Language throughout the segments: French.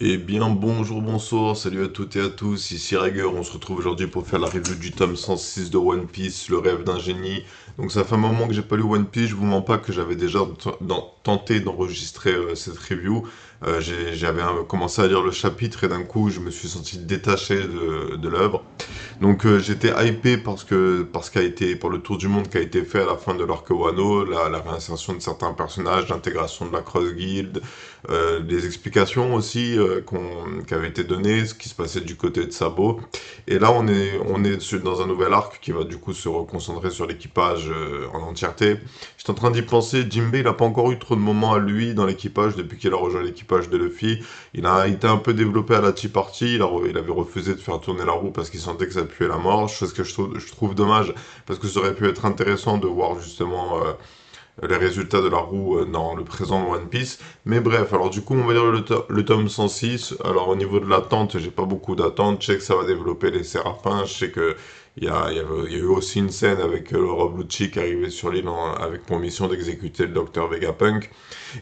Eh bien bonjour, bonsoir, salut à toutes et à tous, ici Rager, on se retrouve aujourd'hui pour faire la review du tome 106 de One Piece, le rêve d'un génie. Donc ça fait un moment que j'ai pas lu One Piece, je vous mens pas que j'avais déjà tenté d'enregistrer cette review. J'avais commencé à lire le chapitre et d'un coup je me suis senti détaché de l'œuvre. Donc j'étais hypé parce qu'a été pour le tour du monde qui a été fait à la fin de l'arc Wano, la réinsertion de certains personnages, l'intégration de la Cross Guild, des explications aussi qui avaient été données, ce qui se passait du côté de Sabo. Et là dans un nouvel arc qui va du coup se reconcentrer sur l'équipage en entièreté. J'étais en train d'y penser, Jinbei il a pas encore eu trop de moments à lui dans l'équipage depuis qu'il a rejoint l'équipage de Luffy. Il a été un peu développé à la Tea Party, il avait refusé de faire tourner la roue parce qu'il sentait que ça puait la mort, chose que je trouve dommage, parce que ça aurait pu être intéressant de voir justement les résultats de la roue dans le présent de One Piece. Mais bref, alors du coup, on va lire le tome 106. Alors au niveau de l'attente, j'ai pas beaucoup d'attente. Je sais que ça va développer les Séraphins. Je sais que il y a eu aussi une scène avec le Rob Lucci qui arrivait sur l'île avec pour mission d'exécuter le docteur Vegapunk.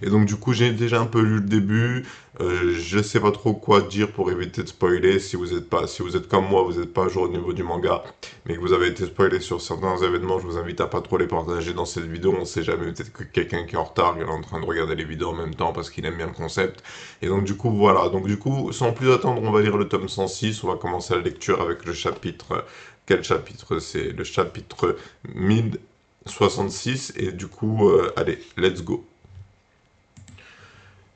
Et donc du coup, j'ai déjà un peu lu le début. Je sais pas trop quoi dire pour éviter de spoiler. Si vous êtes comme moi, vous n'êtes pas à jour au niveau du manga, mais que vous avez été spoilé sur certains événements, je vous invite à pas trop les partager dans cette vidéo. On sait jamais, peut-être que quelqu'un qui est en retard, il est en train de regarder les vidéos en même temps parce qu'il aime bien le concept. Et donc du coup, voilà. Donc du coup, sans plus attendre, on va lire le tome 106. On va commencer la lecture avec le chapitre. Quel chapitre? C'est le chapitre 1066. Et du coup, allez, let's go.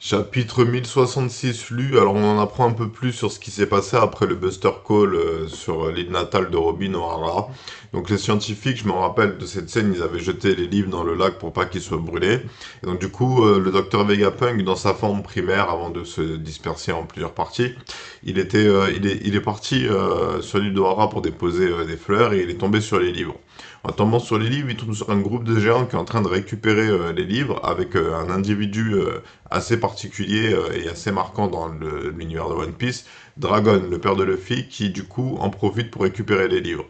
Chapitre 1066 lu, alors on en apprend un peu plus sur ce qui s'est passé après le Buster Call sur l'île natale de Robin O'Hara. Donc les scientifiques, je me rappelle de cette scène, ils avaient jeté les livres dans le lac pour pas qu'ils soient brûlés. Et donc du coup, le docteur Vegapunk, dans sa forme primaire, avant de se disperser en plusieurs parties, il est parti sur l'île d'Ohara pour déposer des fleurs et il est tombé sur les livres. En tombant sur les livres, il tombe sur un groupe de géants qui est en train de récupérer les livres avec un individu assez particulier et assez marquant dans l'univers de One Piece, Dragon, le père de Luffy, qui du coup en profite pour récupérer les livres.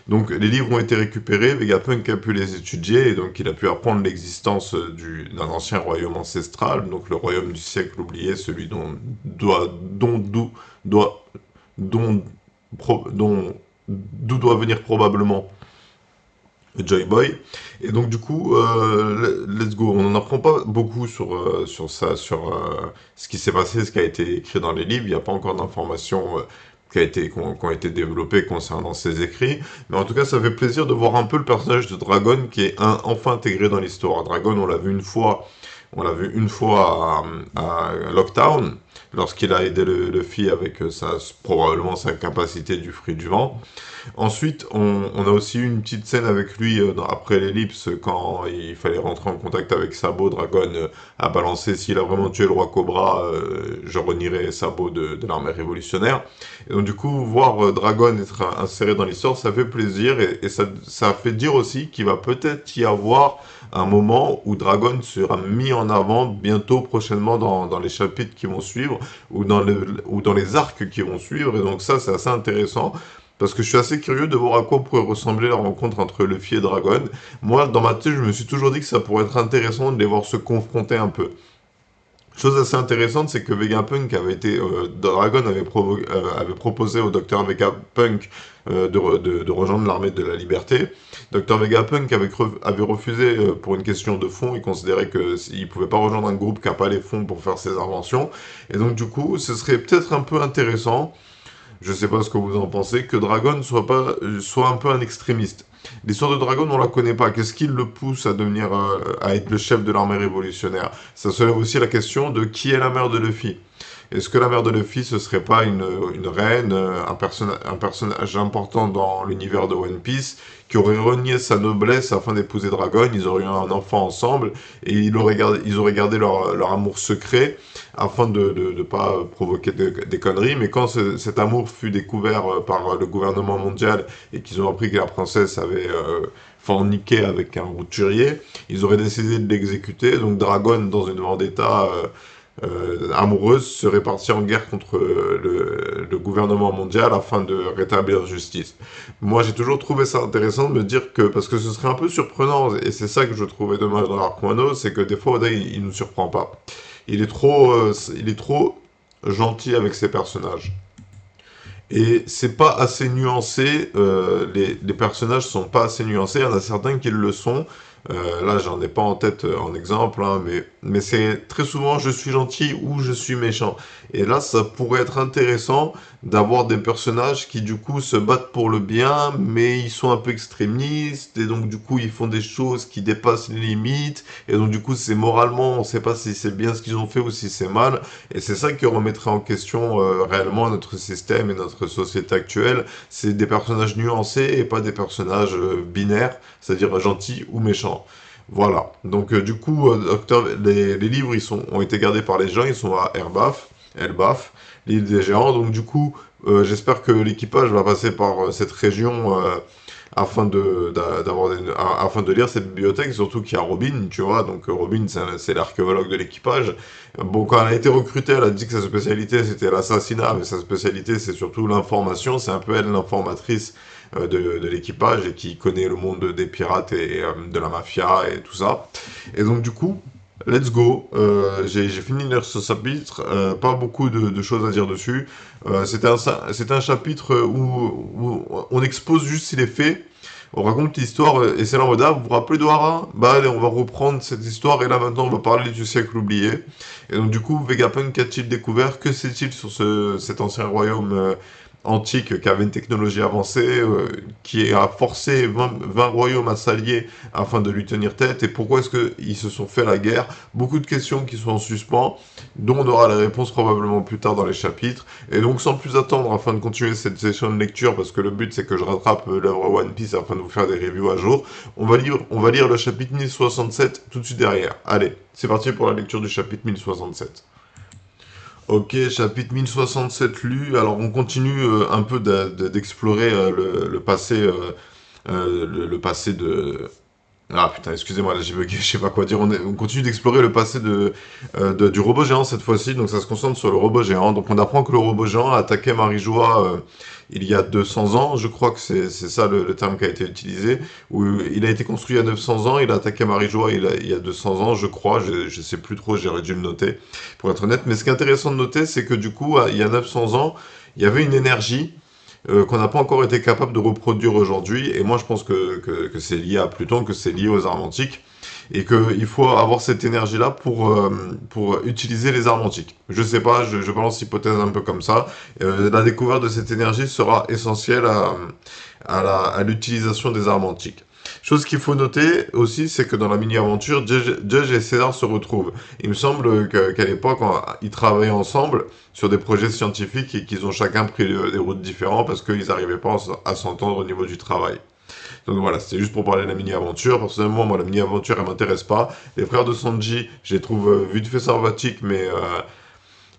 Donc les livres ont été récupérés, Vegapunk a pu les étudier et donc il a pu apprendre l'existence d'un ancien royaume ancestral, donc le royaume du siècle oublié, celui doit, dont, dont, d'où doit venir probablement Joy Boy. Et donc du coup, let's go. On n'en apprend pas beaucoup sur ça, sur ce qui s'est passé, ce qui a été écrit dans les livres. Il n'y a pas encore d'informations qui ont été développées concernant ces écrits. Mais en tout cas, ça fait plaisir de voir un peu le personnage de Dragon qui est enfin intégré dans l'histoire. Dragon, on l'a vu une fois à Lockdown, lorsqu'il a aidé le Luffy avec probablement sa capacité du fruit du vent. Ensuite, on a aussi eu une petite scène avec lui après l'ellipse, quand il fallait rentrer en contact avec Sabo. Dragon a balancé s'il a vraiment tué le roi Cobra, je renierai Sabo de l'armée révolutionnaire. Et donc du coup, voir Dragon être inséré dans l'histoire, ça fait plaisir et ça fait dire aussi qu'il va peut-être y avoir un moment où Dragon sera mis en avant bientôt, prochainement, dans les chapitres qui vont suivre ou dans les arcs qui vont suivre. Et donc ça, c'est assez intéressant. Parce que je suis assez curieux de voir à quoi pourrait ressembler la rencontre entre Luffy et Dragon. Moi, dans ma tête, je me suis toujours dit que ça pourrait être intéressant de les voir se confronter un peu. Chose assez intéressante, c'est que Vegapunk Dragon avait proposé au docteur Vegapunk de rejoindre l'armée de la liberté. Docteur Vegapunk avait refusé pour une question de fonds. Il considérait qu'il ne pouvait pas rejoindre un groupe qui n'a pas les fonds pour faire ses inventions. Et donc, du coup, ce serait peut-être un peu intéressant, je sais pas ce que vous en pensez, que Dragon soit un peu un extrémiste. L'histoire de Dragon, on la connaît pas. Qu'est-ce qui le pousse à devenir, à être le chef de l'armée révolutionnaire? Ça soulève aussi la question de qui est la mère de Luffy. Est-ce que la mère de Luffy, ce serait pas une reine, un personnage important dans l'univers de One Piece, qui aurait renié sa noblesse afin d'épouser Dragon? Ils auraient eu un enfant ensemble, et ils auraient gardé leur amour secret, afin de ne pas provoquer des conneries. Mais quand cet amour fut découvert par le gouvernement mondial, et qu'ils ont appris que la princesse avait forniqué avec un routurier, ils auraient décidé de l'exécuter. Donc Dragon, dans une vendetta amoureuse, serait partie en guerre contre le gouvernement mondial afin de rétablir justice. Moi, j'ai toujours trouvé ça intéressant de me dire que, parce que ce serait un peu surprenant, et c'est ça que je trouvais dommage dans l'arc Wano, c'est que des fois, Oda, il nous surprend pas. Il est trop gentil avec ses personnages. Et c'est pas assez nuancé, les personnages sont pas assez nuancés, il y en a certains qui le sont. Là, j'en ai pas en tête en exemple, hein, mais c'est très souvent je suis gentil ou je suis méchant. Et là, ça pourrait être intéressant d'avoir des personnages qui du coup se battent pour le bien, mais ils sont un peu extrémistes, et donc du coup ils font des choses qui dépassent les limites, et donc du coup c'est moralement, on sait pas si c'est bien ce qu'ils ont fait ou si c'est mal. Et c'est ça qui remettrait en question réellement notre système et notre société actuelle. C'est des personnages nuancés et pas des personnages binaires, c'est-à-dire gentils ou méchants. Voilà. Donc du coup, les livres ont été gardés par les gens, ils sont à Elbaf, l'île des géants. Donc du coup, j'espère que l'équipage va passer par cette région afin de lire cette bibliothèque, surtout qu'il y a Robin, tu vois, donc Robin c'est l'archéologue de l'équipage. Bon, quand elle a été recrutée, elle a dit que sa spécialité c'était l'assassinat, mais sa spécialité c'est surtout l'information, c'est un peu elle l'informatrice de l'équipage et qui connaît le monde des pirates et de la mafia et tout ça. Et donc du coup, let's go. J'ai fini de lire ce chapitre, pas beaucoup de choses à dire dessus. C'était un chapitre où on expose juste les faits, on raconte l'histoire et c'est là en mode ah, vous vous rappelez de Hara? Bah allez, on va reprendre cette histoire et là maintenant on va parler du siècle oublié. Et donc du coup, Vegapunk a-t-il découvert? Que sait-il sur cet ancien royaume antique qui avait une technologie avancée, qui a forcé 20 royaumes à s'allier afin de lui tenir tête? Et pourquoi est-ce qu'ils se sont fait la guerre? Beaucoup de questions qui sont en suspens, dont on aura la réponse probablement plus tard dans les chapitres. Et donc sans plus attendre, afin de continuer cette session de lecture, parce que le but c'est que je rattrape l'œuvre One Piece afin de vous faire des reviews à jour, on va lire le chapitre 1067 tout de suite derrière. Allez, c'est parti pour la lecture du chapitre 1067. Ok, chapitre 1067 lu. Alors on continue un peu d'explorer le passé, le passé de... Ah putain, excusez-moi, là j'ai bugué, je sais pas quoi dire. On continue d'explorer le passé du robot géant cette fois-ci, donc ça se concentre sur le robot géant. Donc on apprend que le robot géant a attaqué Marijois il y a 200 ans, je crois que c'est ça le terme qui a été utilisé, où il a été construit il y a 900 ans, il a attaqué Marijois il y a 200 ans, je crois, je sais plus trop, j'aurais dû le noter, pour être honnête. Mais ce qui est intéressant de noter, c'est que du coup, il y a 900 ans, il y avait une énergie qu'on n'a pas encore été capable de reproduire aujourd'hui. Et moi, je pense que c'est lié à Pluton, que c'est lié aux armes antiques, et qu'il faut avoir cette énergie-là pour utiliser les armes antiques. Je sais pas, je balance l'hypothèse un peu comme ça. La découverte de cette énergie sera essentielle à l'utilisation des armes antiques. Chose qu'il faut noter aussi, c'est que dans la mini-aventure, Judge et César se retrouvent. Il me semble qu'à l'époque, ils travaillaient ensemble sur des projets scientifiques et qu'ils ont chacun pris des routes différentes parce qu'ils n'arrivaient pas à s'entendre au niveau du travail. Donc voilà, c'était juste pour parler de la mini-aventure. Personnellement, moi, la mini-aventure, elle m'intéresse pas. Les frères de Sanji, je les trouve vite fait sympathiques, mais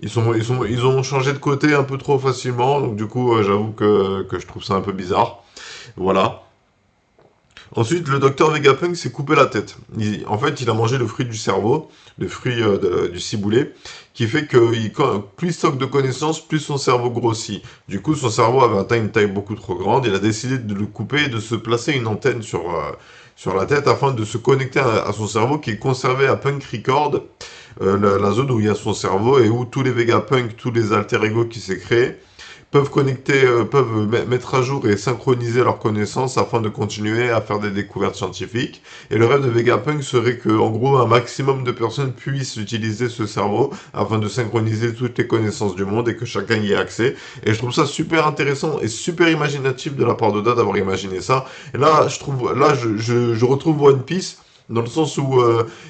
ils ont changé de côté un peu trop facilement. Donc du coup, j'avoue que je trouve ça un peu bizarre. Voilà. Ensuite, le docteur Vegapunk s'est coupé la tête. En fait, il a mangé le fruit du cerveau, le fruit du ciboulé, qui fait que plus il stocke de connaissances, plus son cerveau grossit. Du coup, son cerveau avait atteint une taille beaucoup trop grande. Il a décidé de le couper et de se placer une antenne sur la tête afin de se connecter à son cerveau qui est conservé à Punk Record, la zone où il y a son cerveau et où tous les Vegapunk, tous les alter ego qui s'est créé, peuvent mettre à jour et synchroniser leurs connaissances afin de continuer à faire des découvertes scientifiques. Et le rêve de Vegapunk serait que, en gros, un maximum de personnes puissent utiliser ce cerveau afin de synchroniser toutes les connaissances du monde et que chacun y ait accès. Et je trouve ça super intéressant et super imaginatif de la part d'Oda d'avoir imaginé ça. Et là, je retrouve One Piece dans le sens où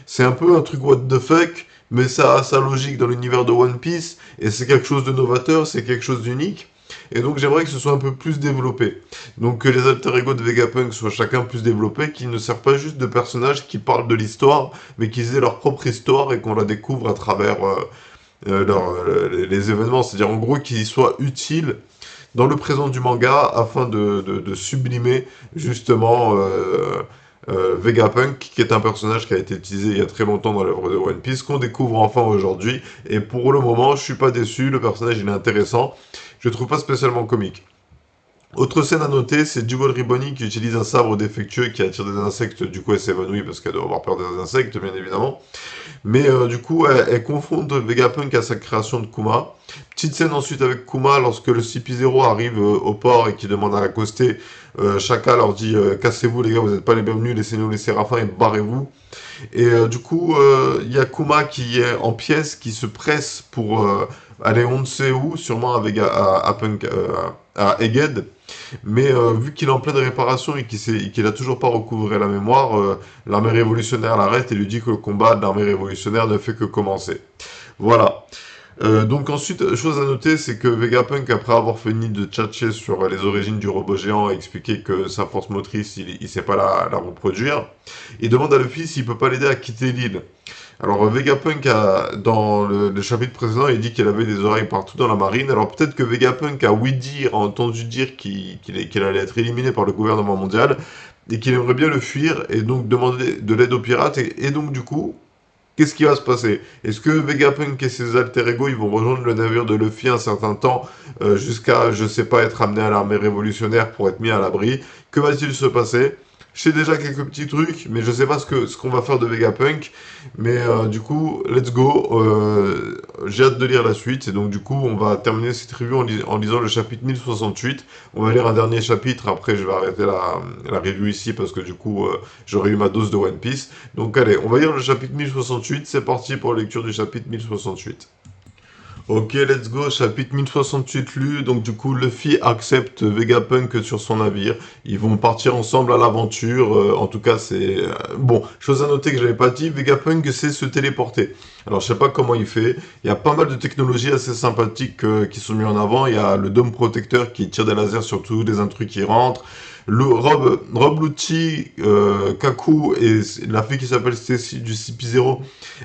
c'est un peu un truc what the fuck, mais ça a sa logique dans l'univers de One Piece, et c'est quelque chose de novateur, c'est quelque chose d'unique, et donc j'aimerais que ce soit un peu plus développé. Donc que les alter ego de Vegapunk soient chacun plus développés, qu'ils ne servent pas juste de personnages qui parlent de l'histoire, mais qu'ils aient leur propre histoire et qu'on la découvre à travers les événements, c'est-à-dire en gros qu'ils soient utiles dans le présent du manga afin de sublimer justement Vegapunk, qui est un personnage qui a été utilisé il y a très longtemps dans l'œuvre de One Piece, qu'on découvre enfin aujourd'hui. Et pour le moment, je suis pas déçu, le personnage il est intéressant. Je le trouve pas spécialement comique. Autre scène à noter, c'est Jewel Riboni qui utilise un sabre défectueux qui attire des insectes, du coup elle s'évanouit parce qu'elle doit avoir peur des insectes, bien évidemment. Mais du coup, elle confronte Vegapunk à sa création de Kuma. Petite scène ensuite avec Kuma lorsque le CP0 arrive au port et qu'il demande à l'accoster. Shaka leur dit cassez-vous les gars, vous n'êtes pas les bienvenus, laissez-nous les séraphins et barrez-vous. Et du coup, il y a Kuma qui est en pièces, qui se presse pour aller on ne sait où, sûrement avec à Egged. Mais vu qu'il est en pleine réparation et qu'il a toujours pas recouvré la mémoire, l'armée révolutionnaire l'arrête et lui dit que le combat de l'armée révolutionnaire ne fait que commencer. Voilà. Donc ensuite, chose à noter, c'est que Vegapunk, après avoir fini de tchatcher sur les origines du robot géant et expliquer que sa force motrice, il sait pas la reproduire, il demande à Luffy s'il peut pas l'aider à quitter l'île. Alors Vegapunk, dans le chapitre précédent, il dit qu'il avait des oreilles partout dans la marine. Alors peut-être que Vegapunk a entendu dire qu'il allait être éliminé par le gouvernement mondial et qu'il aimerait bien le fuir et donc demander de l'aide aux pirates. Et donc du coup, qu'est-ce qui va se passer? Est-ce que Vegapunk et ses alter ego ils vont rejoindre le navire de Luffy un certain temps jusqu'à, je sais pas, être amené à l'armée révolutionnaire pour être mis à l'abri? Que va-t-il se passer? Je sais déjà quelques petits trucs, mais je sais pas ce qu'on va faire de Vegapunk. Mais du coup, let's go. J'ai hâte de lire la suite. Et donc du coup, on va terminer cette review en lisant le chapitre 1068. On va lire un dernier chapitre. Après, je vais arrêter la review ici parce que du coup, j'aurai eu ma dose de One Piece. Donc allez, on va lire le chapitre 1068. C'est parti pour la lecture du chapitre 1068. Ok, let's go, chapitre 1068 lu. Donc du coup, Luffy accepte Vegapunk sur son navire. Ils vont partir ensemble à l'aventure. En tout cas, c'est... bon, chose à noter que j'avais pas dit, Vegapunk sait se téléporter. Alors je sais pas comment il fait. Il y a pas mal de technologies assez sympathiques qui sont mises en avant. Il y a le dôme protecteur qui tire des lasers sur tous les intrus qui rentrent. Rob Lucci, Kaku et la fille qui s'appelle Stacy du CP0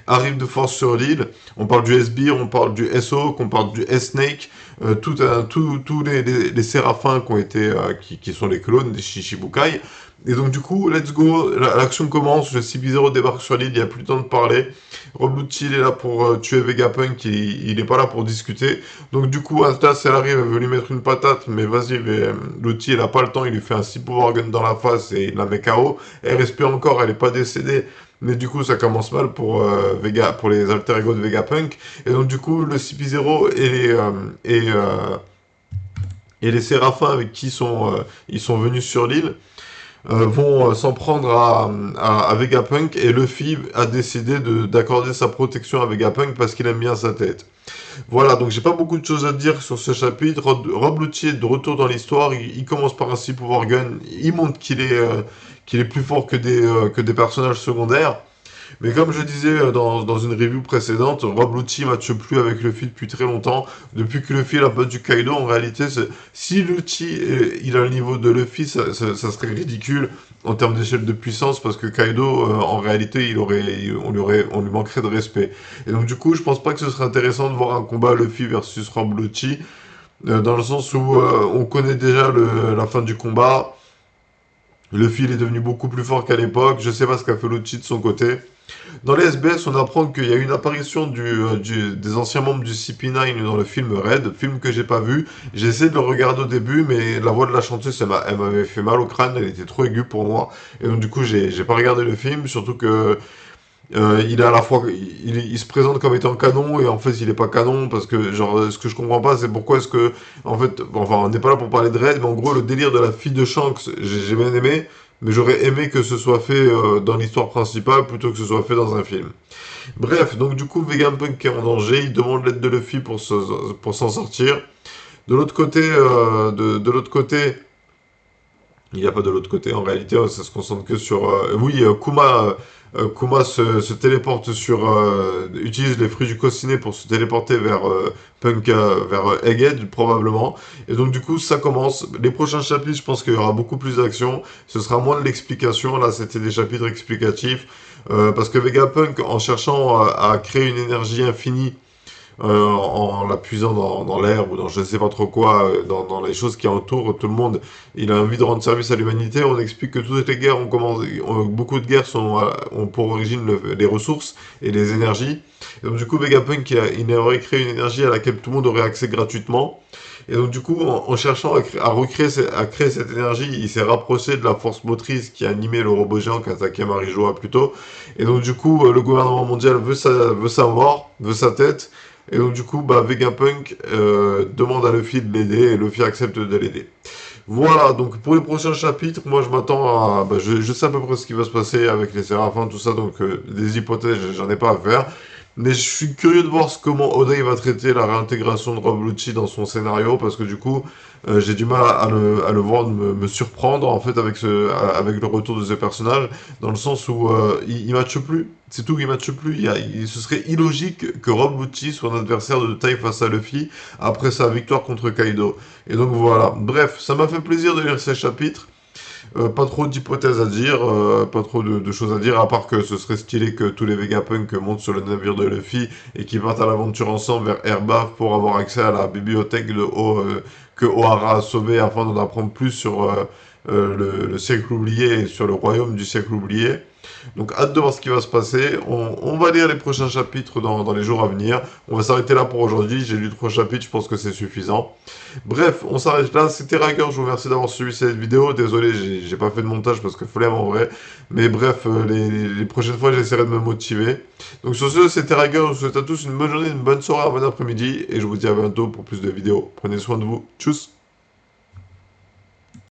arrivent de force sur l'île. On parle du S-Beer, on parle du SO, on parle du S-Snake, tous les séraphins qui ont été, qui sont les clones des Shichibukai. Et donc du coup, let's go, l'action commence, le CP0 débarque sur l'île, il n'y a plus le temps de parler. Rob Lucci, il est là pour tuer Vegapunk, il est pas là pour discuter. Donc du coup, Atlas, elle arrive, elle veut lui mettre une patate, mais vas-y, Lucci, il a pas le temps, il lui fait un 6 power gun dans la face et il la met KO. Elle respire encore, elle est pas décédée. Mais du coup, ça commence mal pour les alter ego de Vegapunk. Et donc, du coup, le CP0 et les séraphins avec qui ils sont venus sur l'île vont s'en prendre à Vegapunk. Et Luffy a décidé d'accorder sa protection à Vegapunk parce qu'il aime bien sa tête. Voilà, donc j'ai pas beaucoup de choses à dire sur ce chapitre. Rob Lucci est de retour dans l'histoire. Il commence par un 6 pouvoir gun. Il montre qu'il est plus fort que des personnages secondaires. Mais comme je disais dans une review précédente, Rob Lucci matche plus avec Luffy depuis très longtemps. Depuis que Luffy a battu Kaido, en réalité, si Lucci il a le niveau de Luffy, ça serait ridicule en termes d'échelle de puissance parce que Kaido, en réalité, on lui manquerait de respect. Et donc du coup, je pense pas que ce serait intéressant de voir un combat Luffy versus Rob Lucci, dans le sens où on connaît déjà la fin du combat. Luffy il est devenu beaucoup plus fort qu'à l'époque. Je sais pas ce qu'a fait Lucci de son côté. Dans les SBS, on apprend qu'il y a eu une apparition des anciens membres du CP9 dans le film Red, film que j'ai pas vu. J'ai essayé de le regarder au début, mais la voix de la chanteuse, elle m'avait fait mal au crâne, elle était trop aiguë pour moi. Et donc du coup, j'ai pas regardé le film, surtout que il est à la fois, il se présente comme étant canon et en fait il est pas canon parce que genre ce que je comprends pas c'est pourquoi est-ce que en fait enfin on n'est pas là pour parler de Red mais en gros le délire de la fille de Shanks j'ai bien aimé mais j'aurais aimé que ce soit fait dans l'histoire principale plutôt que ce soit fait dans un film. Bref, donc du coup Vegapunk est en danger, il demande l'aide de Luffy pour s'en sortir. De l'autre côté, de l'autre côté, il n'y a pas de l'autre côté. En réalité, ça se concentre que sur. Oui, Kuma se téléporte utilise les fruits du Kosine pour se téléporter vers Egghead, probablement. Et donc, du coup, ça commence. Les prochains chapitres, je pense qu'il y aura beaucoup plus d'action. Ce sera moins de l'explication. Là, c'était des chapitres explicatifs. Parce que Vegapunk, en cherchant à créer une énergie infinie, en la puisant dans l'air ou dans je ne sais pas trop quoi, dans les choses qui entourent tout le monde. Il a envie de rendre service à l'humanité. On explique que toutes les guerres beaucoup de guerres ont pour origine les ressources et les énergies. Et donc du coup, Vegapunk, il aurait créé une énergie à laquelle tout le monde aurait accès gratuitement. Et donc du coup, en cherchant à recréer, à créer cette énergie, il s'est rapproché de la force motrice qui animait le robot géant qui attaquait Marie-Jo plus tôt. Et donc du coup, le gouvernement mondial veut sa mort, veut sa tête. Et donc du coup, bah, Vegapunk demande à Luffy de l'aider et Luffy accepte de l'aider. Voilà, donc pour les prochains chapitres, moi je m'attends à... Bah, je sais à peu près ce qui va se passer avec les séraphins, tout ça, donc des hypothèses, j'en ai pas à faire. Mais je suis curieux de voir comment Oda il va traiter la réintégration de Rob Lucci dans son scénario, parce que du coup, j'ai du mal à le voir me surprendre en fait avec, avec le retour de ce personnage, dans le sens où il matche plus. C'est tout, il matche plus. Ce serait illogique que Rob Lucci soit un adversaire de taille face à Luffy après sa victoire contre Kaido. Et donc voilà. Bref, ça m'a fait plaisir de lire ces chapitres. Pas trop d'hypothèses à dire, pas trop de choses à dire, à part que ce serait stylé que tous les Vegapunk montent sur le navire de Luffy et qu'ils partent à l'aventure ensemble vers Erbaf pour avoir accès à la bibliothèque que Ohara a sauvée afin d'en apprendre plus sur le siècle oublié et sur le royaume du siècle oublié. Donc hâte de voir ce qui va se passer. On va lire les prochains chapitres dans les jours à venir. On va s'arrêter là pour aujourd'hui. J'ai lu 3 chapitres, je pense que c'est suffisant. Bref, on s'arrête là. C'était Rager, je vous remercie d'avoir suivi cette vidéo. Désolé, j'ai pas fait de montage parce que flemme en vrai. Mais bref, les prochaines fois, j'essaierai de me motiver. Donc sur ce, c'était Rager. Je vous souhaite à tous une bonne journée, une bonne soirée, un bon après-midi. Et je vous dis à bientôt pour plus de vidéos. Prenez soin de vous. Tchuss!